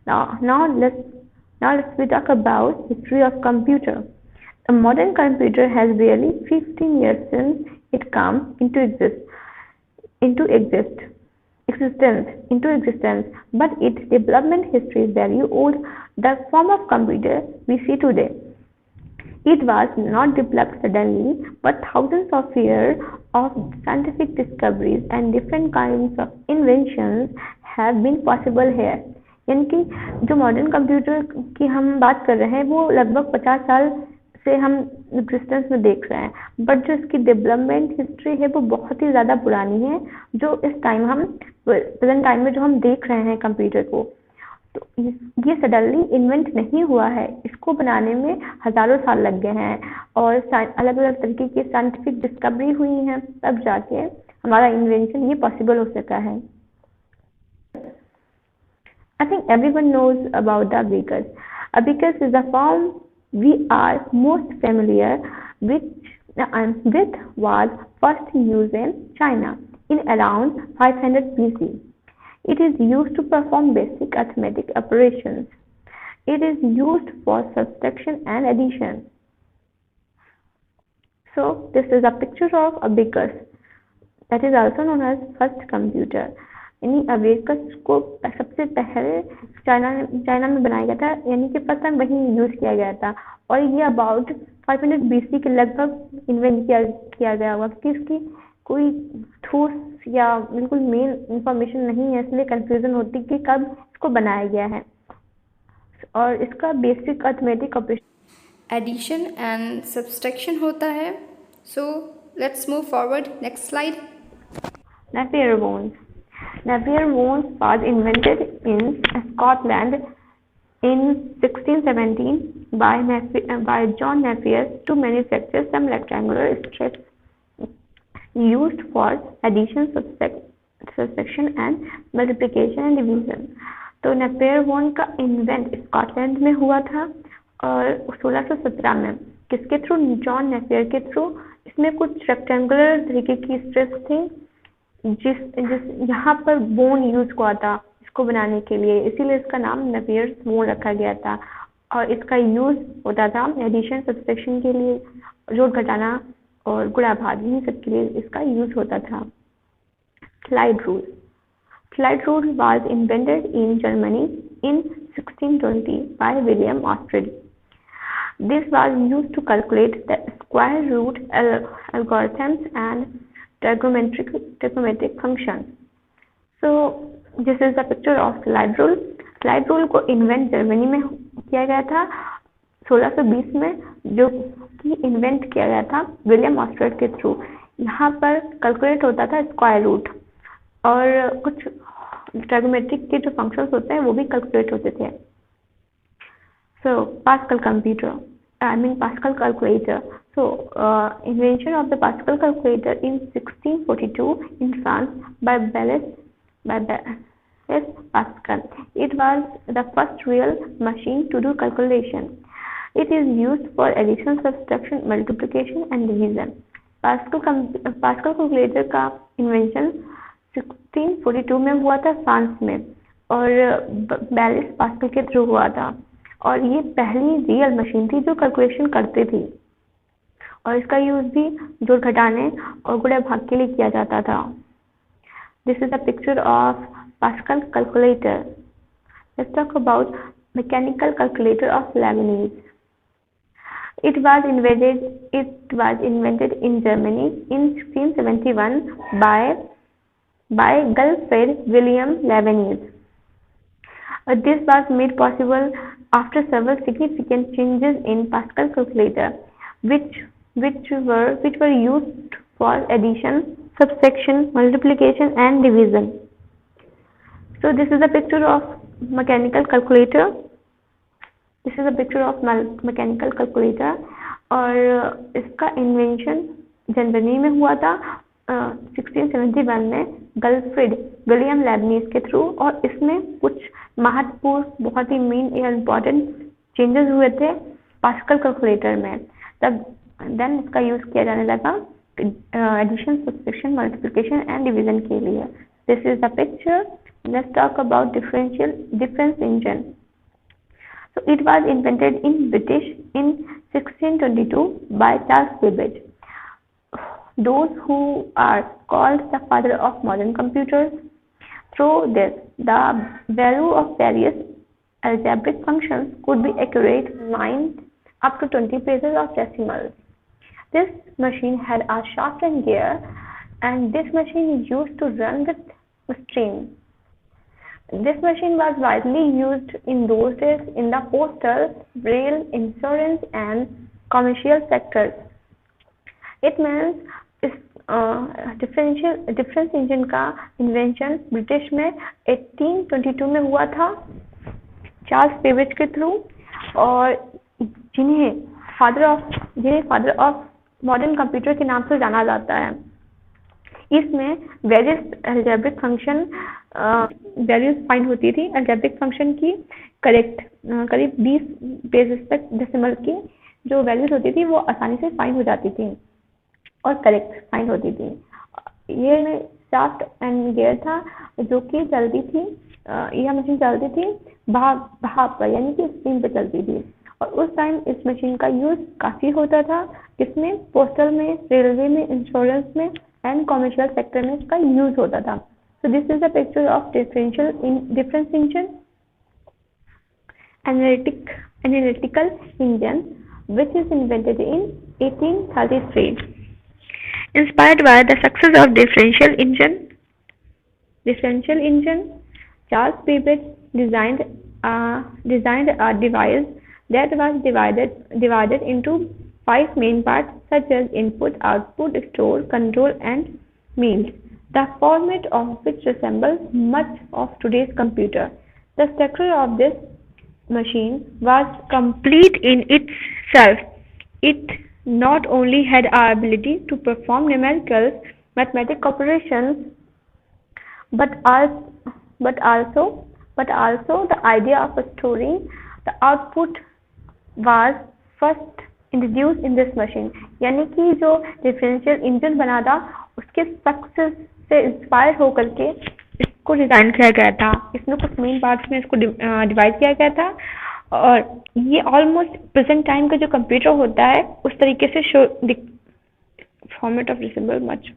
Now let's we talk about history of computer. A modern computer has barely 15 years since it came into existence, but its development history is very old. The form of computer we see today, it was not developed suddenly, but thousands of years of scientific discoveries and different kinds of inventions have been possible here. यानी कि जो modern computer की हम बात कर रहे हैं वो लगभग 50 साल से हम एग्जिस्टेंस में देख रहे हैं, बट जो इसकी डेवलपमेंट हिस्ट्री है वो बहुत ही ज़्यादा पुरानी है, जो इस टाइम हम प्रेजेंट टाइम में जो हम देख रहे हैं कंप्यूटर को, तो ये सडनली इन्वेंट नहीं हुआ है, इसको बनाने में हजारों साल लग गए हैं और अलग अलग तरीके की साइंटिफिक डिस्कवरी हुई है, तब जाके हमारा इन्वेंशन ये पॉसिबल हो सका है. I think everyone knows about the abacus. Abacus is the form we are most familiar with was first used in China in around 500 BC. It is used to perform basic arithmetic operations. It is used for subtraction and addition. So this is a picture of abacus, that is also known as first computer. यानी abacus को सबसे पहले China में बनाया गया था, यानी कि फर्स्ट टाइम वहीं यूज किया गया था, और ये अबाउट 500 BC के लगभग इन्वेंट किया गया होगा, क्योंकि इसकी कोई ठोस या बिल्कुल मेन इंफॉर्मेशन नहीं है, इसलिए कंफ्यूजन होती कि कब इसको बनाया गया है. और इसका basic arithmetic operation addition and subtraction होता है. So let's move forward. Next slide. Napier wound. Napier wound was invented in Scotland in 1617 by John Napier to manufacture some rectangular strips used for addition, subtraction and multiplication and division. तो Napier वोन का invent Scotland में हुआ था और 1617 में. किसके through? John Napier के थ्रू. इसमें कुछ रेक्टेंगुलर तरीके की स्ट्रिप्स थी जिस यहाँ पर बोन यूज हुआ था इसको बनाने के लिए, इसीलिए इसका नाम नेपियर बोन रखा गया था. और इसका यूज होता था एडिशन, सब्सट्रैक्शन के लिए, जोड़ घटाना और गुणा भाग, इन्हीं सब के लिए इसका यूज होता था. Slide rule. Slide rule was invented in Germany in 1620 by William Oersted. This was used to calculate the square root algorithms and trigonometric functions. So this is the picture of slide rule. Slide rule को invent Germany में किया गया था 1620 में, जो कि invent किया गया था विलियम ऑस्ट्रेड के थ्रू. यहाँ पर कैलकुलेट होता था स्क्वायर रूट और कुछ ट्रिगोनोमेट्रिक के जो फंक्शंस होते हैं वो भी कैलकुलेट होते थे. So Pascal computer, Pascal calculator. So invention of the Pascal calculator in 1642 in France by Blaise Pascal. It was the first real machine to do calculation. It is used for addition, subtraction, multiplication and division. Pascal calculator का invention 1642 में हुआ था France में और Blaise Pascal के through हुआ था, और ये पहली रियल मशीन थी जो कैलकुलेशन करती थी, और इसका यूज भी जोड़ घटाने और गुणा भाग के लिए किया जाता था. This is the picture of pascal calculator. Let's talk about mechanical calculator of Lebanese. It was invented in Germany in 1671 by Gottfried Wilhelm Leibniz. This was made possible after several significant changes in Pascal calculator, which were used for addition, subtraction, multiplication, and division. So this is a picture of mechanical calculator. This is a picture of mechanical calculator, और इसका invention जनवरी में हुआ था 1671 में Gottfried William Lebanese के through, और इसमें कुछ महत्वपूर्ण बहुत ही मेन या इम्पोर्टेंट चेंजेस हुए थे पास्कल कैलकुलेटर में. तब देन इसका यूज किया जाने लगा addition, subtraction, multiplication and division के लिए. This is the picture. Let's talk about difference engine. So it was invented in British in 1622 by Charles Babbage. Those who are called the father of modern computers. Through this, the value of various algebraic functions could be accurately mined up to 20 places of decimals. This machine had a shaft and gear, and this machine is used to run with steam. This machine was widely used in those days in the postal, rail, insurance, and commercial sectors. It means इस difference engine का invention British में 1822 में हुआ था Charles Babbage के through, और जिन्हें father of modern computer के नाम से जाना जाता है। इसमें various algebraic function values find होती थी। अलजेब्रिक फंक्शन की करीब 20 बेसिस तक डेसिमल की जो वैल्यूज होती थी वो आसानी से फाइंड हो जाती थी और करेक्ट फाइंड होती थी। ये शाफ्ट एंड गियर था जो कि चलती थी, यह मशीन चलती थी भाप पर, यानी कि स्टीम पे चलती थी। और उस टाइम इस मशीन का यूज काफ़ी होता था, इसमें पोस्टल में, रेलवे में, इंश्योरेंस में एंड कॉमर्शियल सेक्टर में इसका यूज होता था। So this is the picture of difference engine, analytical engine, which is invented in 1833. Inspired by the success of differential engine, Charles Babbage designed a device that was divided into 5 main parts such as input, output, store, control, and means, the format of which resembles much of today's computer. The structure of this machine was complete in itself. It not only had our ability to perform mathematical operations, but also the idea of storing the output was first introduced in this machine. यानी कि जो differential engine बना था उसके success से inspire होकर के इसको डिजाइन किया गया था। इसमें कुछ मेन पार्ट्स में इसको डिवाइड किया गया था और ये ऑलमोस्ट प्रेजेंट टाइम का जो कंप्यूटर होता है उस तरीके से फॉर्मेट ऑफ रिसेंबल मच,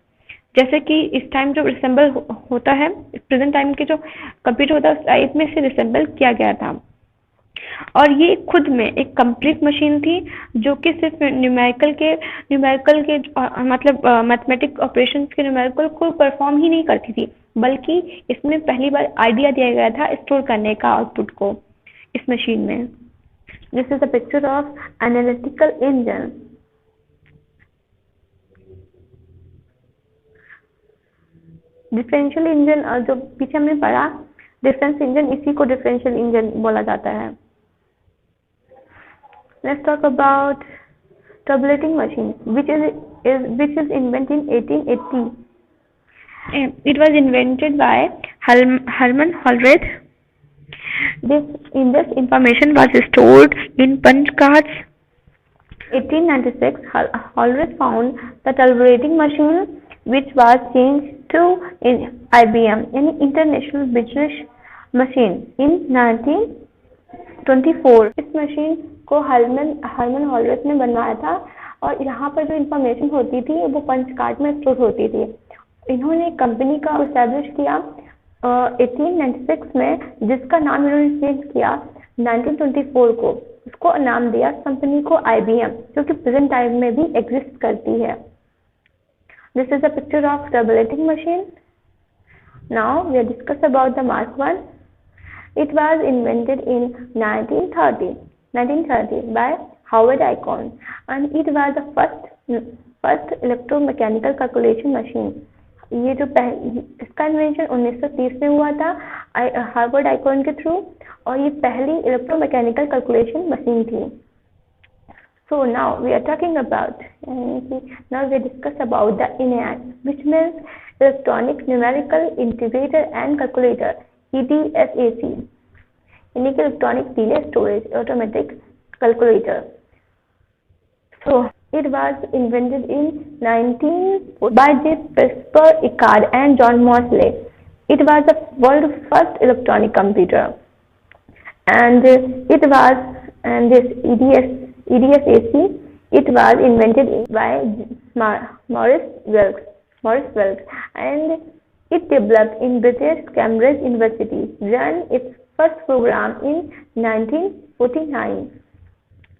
जैसे कि इस टाइम जो रिसेंबल होता है प्रेजेंट टाइम के जो कंप्यूटर होता है उस टाइप में से रिसेंबल किया गया था। और ये खुद में एक कंप्लीट मशीन थी जो कि सिर्फ न्यूमेरिकल के मतलब मैथमेटिक ऑपरेशंस के न्यूमेरिकल को परफॉर्म ही नहीं करती थी, बल्कि इसमें पहली बार आइडिया दिया गया था स्टोर करने का आउटपुट को इस मशीन में। This is the picture of analytical engine. Differential engine जो पीछे हमने पढ़ा, डिफरेंस इंजन, इसी को डिफरेंशियल इंजन बोला जाता है। Let's talk about tabulating machine, which is invented in 1880. It was invented by Herman Hollerith. This information was stored in punch cards. 1896, Hollerith found the tabulating machine, which was changed to IBM, an International Business Machine, in 1924. इस machine को Hermann हॉलरेथ ने बनवाया था और यहाँ पर जो information होती थी वो पंच कार्ड में स्टोर होती थी। इन्होंने एक कंपनी का एस्टैब्लिश किया 1896 में, जिसका नाम इन्होंने चेंज किया 1924 को। इसको नाम दिया कंपनी को IBM, जो कि प्रेजेंट टाइम में भी एग्जिस्ट करती है। This is a picture of tabulating machine. Now we are discuss about the Mark I. It was invented in 1930 by Howard Icahn, and it was the first electromechanical calculation machine. ये जो इसका invention 1930 में हुआ था Harvard icon के through, और ये पहली इलेक्ट्रोमैकेनिकल कैलकुलेशन मशीन थी। So now we are talking about, now we discuss about the ENIAC, which means Electronic Numerical Integrator and Calculator, EDSAC, यानी कि electronic delay storage automatic calculator. So it was invented in 19 by J. Presper Icard and John Mosley. It was the world's first electronic computer. and it was and this EDSAC, it was invented by Maurice Wilkes. And it developed in British Cambridge University, ran its first program in 1949.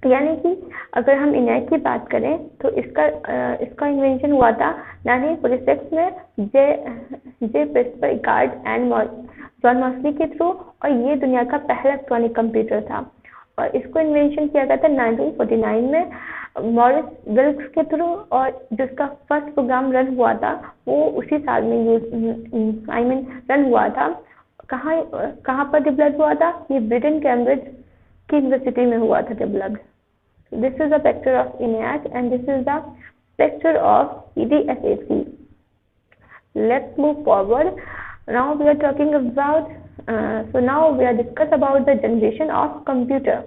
यानी कि अगर हम ENIAC की बात करें तो इसका invention हुआ था 1946 में जे प्रेस्पर इकार्ड एंड जॉन मॉसली के थ्रू, और ये दुनिया का पहला इलेक्ट्रॉनिक कंप्यूटर था। और इसको इन्वेंशन किया गया था 1949 में मॉरिस विल्क्स के थ्रू, और जिसका फर्स्ट प्रोग्राम रन हुआ था वो उसी साल में रन हुआ था। कहाँ पर डेवलप हुआ था? ये ब्रिटेन कैम्ब्रिज की यूनिवर्सिटी में हुआ था developed. This is the picture of ENIAC and this is the picture of EDSAC. Let's move forward. Now we are talking about now we are discuss about the generation of computer.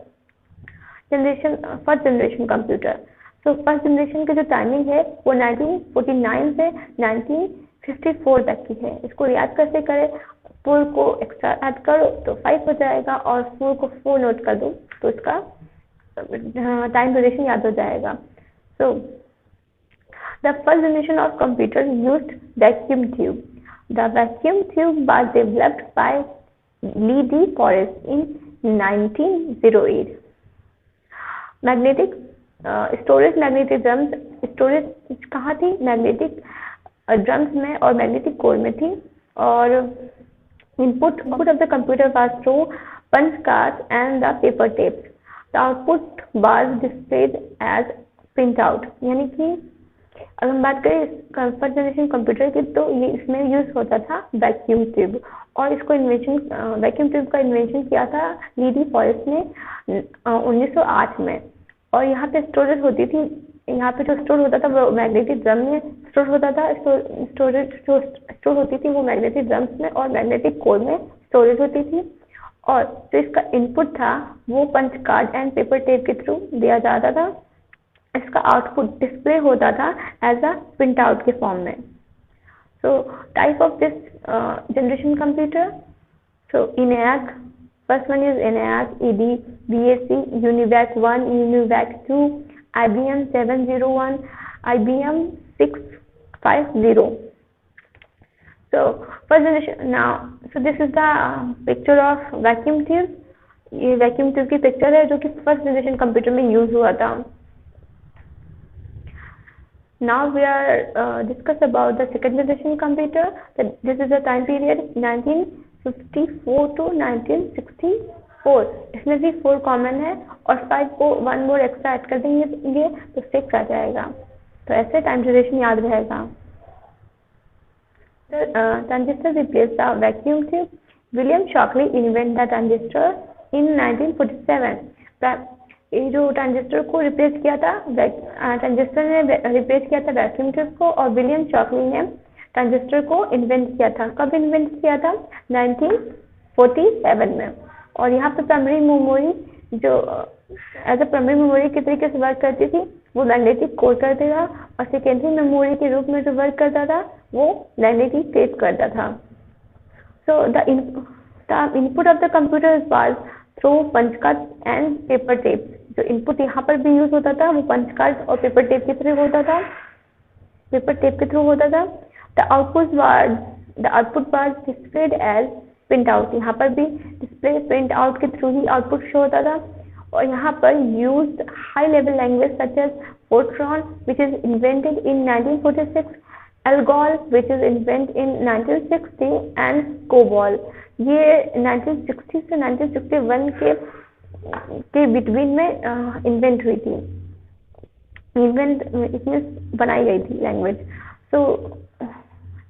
First generation computer. So first generation की जो timing है वो 1949 से 1954 तक की है। इसको याद कैसे करें? 4 को एक्स्ट्रा ऐड करो तो 5 हो जाएगा, और 4 को 4 नोट कर दो तो इसका टाइम ड्यूरेशन याद हो जाएगा। So the first generation of computer used vacuum tube. The vacuum tube was developed by Lee D. Forrest in 1908. Magnetic storage magnetic drums, storage कहाँ थी? मैग्नेटिक ड्रम्स में और मैग्नेटिक कोर में थी। और input of the computer was through punch cards and the paper tapes. The output was displayed as printout. यानी कि अगर हम बात करें फर्स्ट जनरेशन कंप्यूटर की तो ये इसमें यूज होता था वैक्यूम ट्यूब, और इसको वैक्यूम ट्यूब का इन्वेंशन किया था ली डी फॉरेस्ट ने 1908 में। और यहाँ पे स्टोरेज होती थी, यहाँ पे जो स्टोर होता था वो मैग्नेटिक ड्रम में स्टोर होता था। स्टोरेज जो स्टोर होती थी वो मैग्नेटिक ड्रम्स में और मैग्नेटिक कोर में स्टोरेज होती थी। और जो इसका इनपुट था वो punch card and paper tape के थ्रू दिया जाता था। इसका आउटपुट डिस्प्ले होता था एज अ प्रिंट आउट के फॉर्म में। So type of this generation computer, so ENIAC, first one is ENIAC, EDSAC, UNIVAC 1, UNIVAC 2, IBM 701, IBM 650. So first generation now, so this is the picture of vacuum tube. ये vacuum tube की picture है जो कि first generation computer में use हुआ था। Now we are discuss about the second generation computer. This is the time period 1954 to 1964. इसमें भी 4 कॉमन है और 5 को 1 मोर एक्स्ट्रा ऐड कर देंगे तो 6 आ जाएगा। तो ऐसे टाइम ड्यूरेशन याद रहेगा। Transistor replaced the vacuum tube. William Shockley invented the transistor in 1947. ये जो ट्रांजिस्टर को रिप्लेस किया था, ट्रांजिस्टर ने रिप्लेस किया था वैक्यूम ट्यूब को, और विलियम शॉकली ने ट्रांजिस्टर को इन्वेंट किया था। कब इन्वेंट किया था? 1947 में। और यहाँ पे प्राइमरी मेमोरी जो एज ए प्राइमरी मेमोरी के तरीके से वर्क करती थी वो मैग्नेटिक कोर करते था, और सेकेंडरी मेमोरी के रूप में जो वर्क करता था वो मैग्नेटिक टेप करता था। So the input of the computer was through punch card and paper tape. जो इनपुट यहाँ पर भी यूज होता था वो पंच कार्ड और पेपर टेप के थ्रू होता था, the output was displayed as print out. यहाँ पर भी डिस्प्ले प्रिंट आउट के थ्रू ही आउटपुट शो होता था। और यहाँ पर used high level language such as Fortran which is invented in 1946, ALGOL which is invented in 1960 and COBOL. ये 1960 से 1961 के बिटवीन में इन्वेंट हुई थी, इसमें बनाई गई थी language. So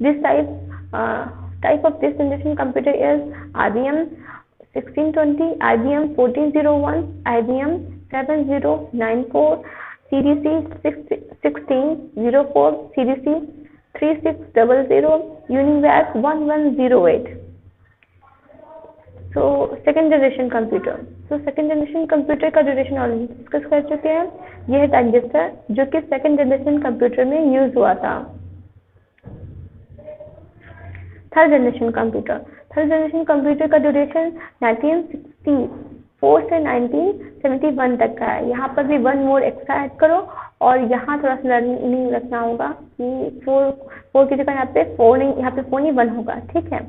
this type of this generation computer is IBM 1620, IBM 1401, IBM 7094, CDC 1604, CDC 3600, UNIVAC 1108. So second generation computer. So second generation computer का ड्यूरेशन ऑलरेडी डिस्कस कर चुके हैं। यह है ट्रांजिस्टर जो कि सेकेंड जनरेशन कंप्यूटर में यूज हुआ था। थर्ड जनरेशन कंप्यूटर का ड्यूरेशन 1960 4 से 1971 तक का है। यहाँ पर भी 1 मोर एक्स्ट्रा ऐड करो और यहाँ थोड़ा सा लर्निंग रखना होगा कि 4 की जगह यहाँ पे 4 नहीं, यहाँ पे 4 नहीं 1 होगा, ठीक है।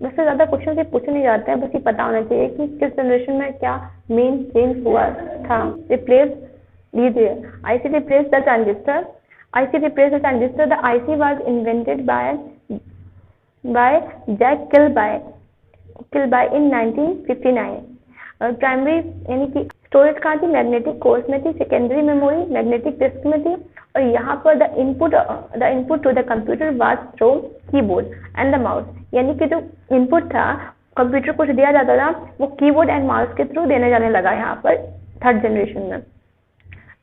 बस से ज़्यादा क्वेश्चन से पूछे नहीं जाते हैं, बस ये पता होना चाहिए कि किस जनरेशन में क्या मेन चेंज हुआ था। रिप्लेस लीजिए, IC replaced the transistor. IC replaced the transistor. The IC was invented by Jack Kilby in 1959. Primary यानी कि स्टोरेज कहाँ थी, मैग्नेटिक कोर्स में थी। सेकेंडरी मेमोरी मैग्नेटिक डिस्क में थी। और यहाँ पर the input to the computer was through keyboard and the mouse, यानी कि जो इनपुट था कंप्यूटर को दिया जाता था वो कीबोर्ड एंड माउस के थ्रू देने जाने लगा यहाँ पर थर्ड जनरेशन में।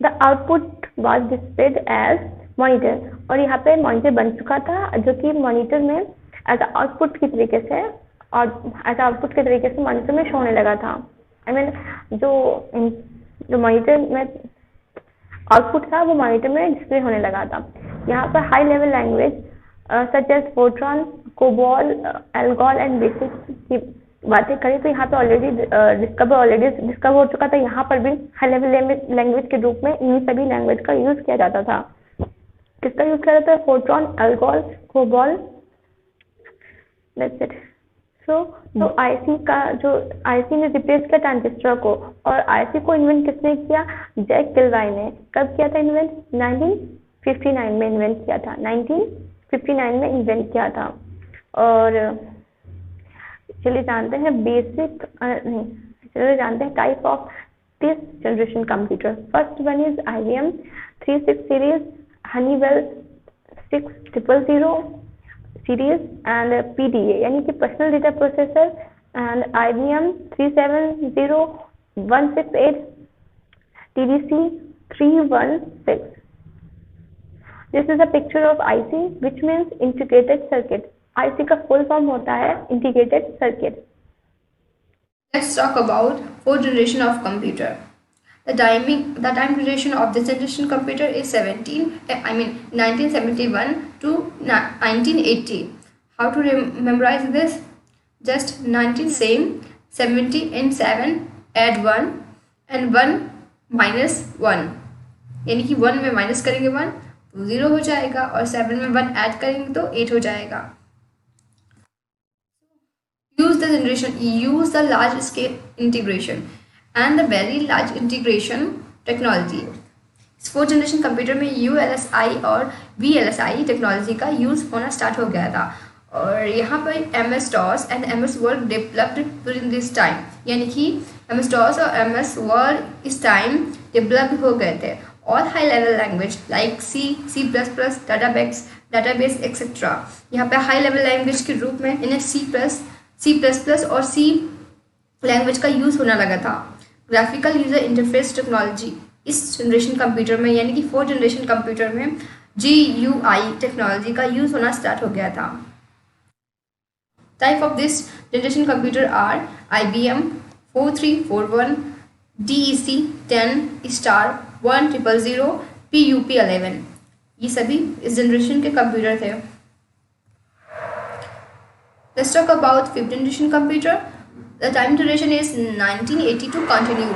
The output was displayed as monitor, और यहाँ पे मॉनिटर बन चुका था जो कि मॉनिटर में एज आउटपुट की तरीके से मॉनिटर में शो होने लगा था। आई मीन जो मॉनिटर में आउटपुट था वो मॉनिटर में डिस्प्ले होने लगा था। यहाँ पर high level language such as Fortran, COBOL, ALGOL and BASIC की बातें करें तो यहाँ पे ऑलरेडी डिस्कवर हो चुका था। यहाँ पर भी हाई लेवल लैंग्वेज के रूप में इन्हीं सभी लैंग्वेज का यूज किया जाता था। किसका यूज किया जाता है? Fortran, ALGOL, COBOL, that's it. तो आईसी ने रिप्लेस किया ट्रांजिस्टर को, और आईसी को इन्वेंट किसने किया? जैक किलबाई ने। कब किया था इन्वेंट? 1959 में इन्वेंट किया था। 1959 में इन्वेंट किया था। और चलिए जानते हैं type of this generation computer. First one is IBM 36 series, Honeywell 6000 series and PDA यानी कि personal data processor, and IBM 370-168 TDC 316. This is a picture of IC which means integrated circuit. IC का full form होता है integrated circuit. Let's talk about fourth generation of computer. The time duration of this generation computer is 1971 to 1980. How to memorize this? Just 19 same, 70 and 7 add 1 and 1 minus 1. यानी कि 1 में minus करेंगे 1 तो 0 हो जाएगा, और 7 में 1 ऐड करेंगे तो 8 हो जाएगा। Use the large scale integration and the very large integration technology. इस फोर्थ जनरेशन कंप्यूटर में ULSI और VLSI टेक्नोलॉजी का यूज़ होना स्टार्ट हो गया था, और यहाँ पर MS-DOS and MS Word developed during this time, यानी कि MS-DOS और MS Word इस टाइम डेवलप हो गए थे। और high level language like C++, database etcetera, यहाँ पे हाई लेवल लैंग्वेज के रूप में इन्हें C++ और C लैंग्वेज का यूज़ होना लगा था। ग्राफिकल यूजर इंटरफेस टेक्नोलॉजी इस जनरेशन कंप्यूटर में, यानी कि फोर्थ जनरेशन कंप्यूटर में GUI टेक्नोलॉजी का यूज़ होना स्टार्ट हो गया था। Type of this generation computer are IBM 4341, DEC 10*100, PUP 11। ये सभी इस जनरेशन के कंप्यूटर थे। Let's talk about fifth generation computer. The time duration is 1982 continued.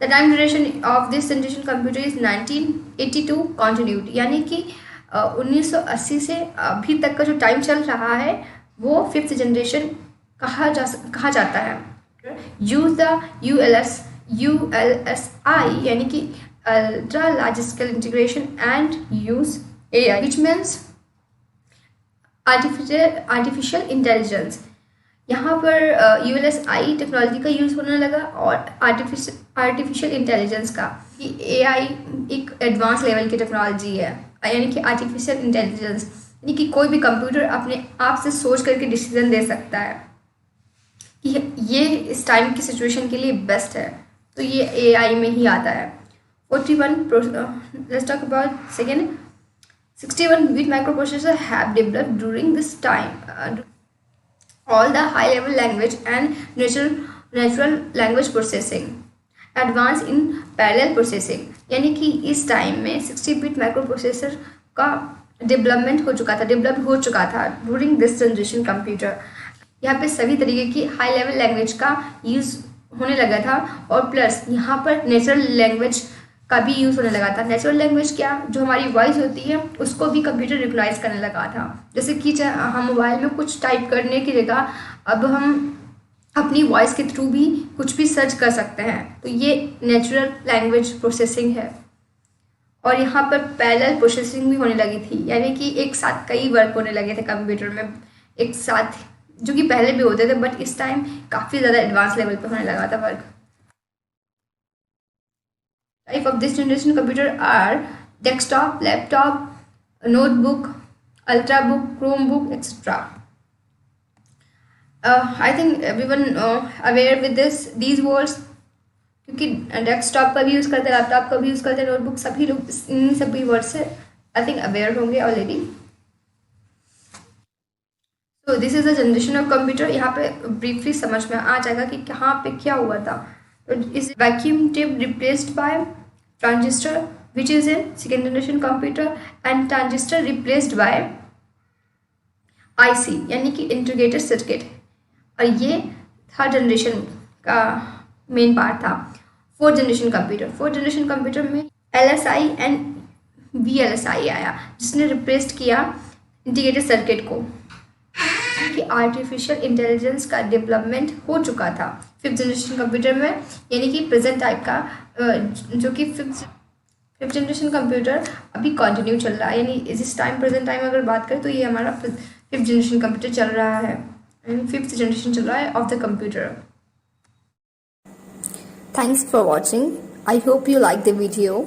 The time duration of this generation computer is 1982 continued, यानी कि 1980 से अभी तक का जो टाइम चल रहा है वो फिफ्थ जनरेशन कहा जाता है। Use the ULSI यानी कि ultra large scale integration and use AI, which means artificial intelligence. यहाँ पर ULSI टेक्नोलॉजी का यूज़ होने लगा, और आर्टिफिशियल इंटेलिजेंस का, कि AI एक एडवांस लेवल की टेक्नोलॉजी है, यानी कि आर्टिफिशियल इंटेलिजेंस, यानी कि कोई भी कंप्यूटर अपने आप से सोच करके डिसीजन दे सकता है कि ये इस टाइम की सिचुएशन के लिए बेस्ट है, तो ये AI में ही आता है। 41 let's talk about second 61-bit microprocessor have developed during this time. All the high-level language and natural language processing, advanced in parallel processing, यानी कि इस टाइम में 60-bit माइक्रो प्रोसेसर का डेवलपमेंट हो चुका था, डेवलप हो चुका था ड्यूरिंग दिस जनरेशन कंप्यूटर। यहाँ पे सभी तरीके की हाई लेवल लैंग्वेज का यूज़ होने लगा था, और प्लस यहाँ पर नेचुरल लैंग्वेज का भी यूज़ होने लगा था। नेचुरल लैंग्वेज क्या, जो हमारी वॉइस होती है उसको भी कंप्यूटर रिकॉग्नाइज करने लगा था। जैसे कि हम मोबाइल में कुछ टाइप करने की जगह अब हम अपनी वॉइस के थ्रू भी कुछ भी सर्च कर सकते हैं, तो ये नेचुरल लैंग्वेज प्रोसेसिंग है। और यहाँ पर पैरेलल प्रोसेसिंग भी होने लगी थी, यानी कि एक साथ कई वर्क होने लगे थे कंप्यूटर में एक साथ, जो कि पहले भी होते थे बट इस टाइम काफ़ी ज़्यादा एडवांस लेवल पर होने लगा था work. Type of this generation computer are desktop, laptop, notebook, ultrabook, Chromebook etcetera. I think everyone aware with these words, क्योंकि डेस्कटॉप का भी यूज़ करते हैं, लैपटॉप का भी यूज़ करते हैं, नोटबुक, सभी लोग इन सभी वर्ड से आई थिंक अवेयर होंगे ऑलरेडी। तो this is the generation of computer. यहाँ पे ब्रीफली समझ में आ जाएगा कि कहाँ पे क्या हुआ था। तो इस vacuum tube replaced by transistor which is in second generation computer, and transistor replaced by IC यानी कि इंटीग्रेटेड सर्किट, और ये थर्ड जनरेशन का मेन पार्ट था। फोर्थ जनरेशन कंप्यूटर में LSI एंड VLSI आया, जिसने रिप्लेस किया इंटीग्रेटेड सर्किट को, कि आर्टिफिशियल इंटेलिजेंस का डेवलपमेंट हो चुका था फिफ्थ जनरेशन कंप्यूटर में, यानी कि प्रेजेंट टाइप का, जो कि फिफ्थ जनरेशन कंप्यूटर अभी कंटिन्यू चल रहा है। यानी इस टाइम प्रेजेंट टाइम अगर बात करें तो ये हमारा फिफ्थ जनरेशन कंप्यूटर चल रहा है, यानी फिफ्थ जनरेशन चल रहा है of the computer. Thanks for watching. I hope you liked the video.